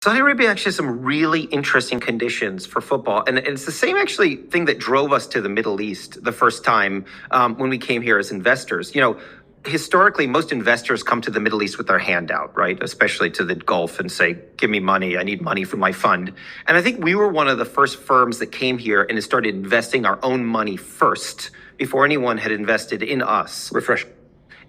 Saudi Arabia actually has some really interesting conditions for football. And it's the same actually thing that drove us to the Middle East the first time when we came here as investors. Historically, most investors come to the Middle East with their hand out, right? Especially to the Gulf and say, give me money. I need money for my fund. And I think we were one of the first firms that came here and started investing our own money first before anyone had invested in us. Refresh.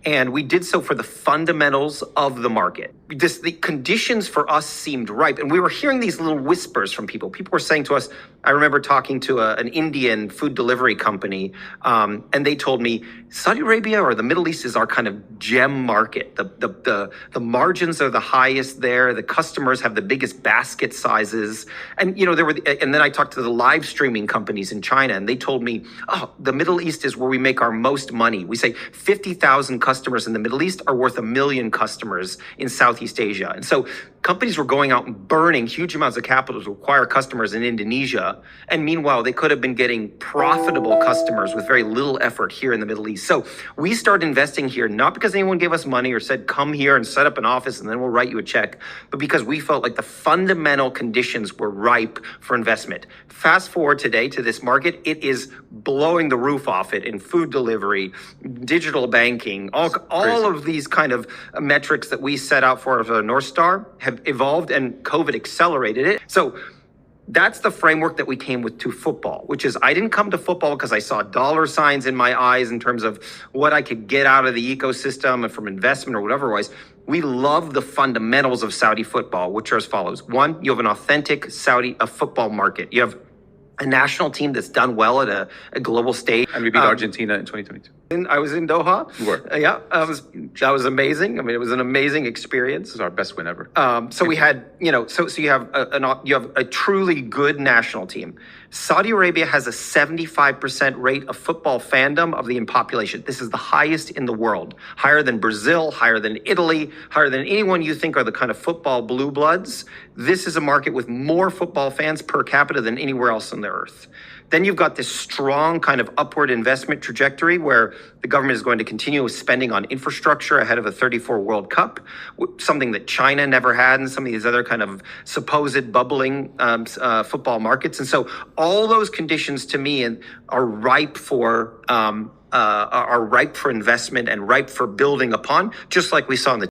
And we did so for the fundamentals of the market. The conditions for us seemed ripe. And we were hearing these little whispers from people. People were saying to us, I remember talking to an Indian food delivery company, and they told me, Saudi Arabia or the Middle East is our kind of gem market. The margins are the highest there. The customers have the biggest basket sizes. And, and then I talked to the live streaming companies in China, and they told me, oh, the Middle East is where we make our most money. We say 50,000 customers in the Middle East are worth 1 million customers in Southeast Asia. And so companies were going out and burning huge amounts of capital to acquire customers in Indonesia. And meanwhile, they could have been getting profitable customers with very little effort here in the Middle East. So we started investing here, not because anyone gave us money or said, come here and set up an office and then we'll write you a check, but because we felt like the fundamental conditions were ripe for investment. Fast forward today to this market, it is blowing the roof off it in food delivery, digital banking, all of these kind of metrics that we set out for as a North Star have evolved, and COVID accelerated it. So that's the framework that we came with to football, which is I didn't come to football because I saw dollar signs in my eyes in terms of what I could get out of the ecosystem and from investment or whatever it was. We love the fundamentals of Saudi football, which are as follows. One, you have an authentic Saudi football market. You have a national team that's done well at a global stage. And we beat Argentina in 2022. I was in Doha. You were. Yeah, that was amazing. I mean, it was an amazing experience. This is our best win ever. So we had, so you have a truly good national team. Saudi Arabia has a 75% rate of football fandom of the population. This is the highest in the world, higher than Brazil, higher than Italy, higher than anyone you think are the kind of football blue bloods. This is a market with more football fans per capita than anywhere else on the earth. Then you've got this strong kind of upward investment trajectory where the government is going to continue spending on infrastructure ahead of a 34 World Cup, something that China never had and some of these other kind of supposed bubbling football markets. And so all those conditions to me are ripe for investment and ripe for building upon, just like we saw in the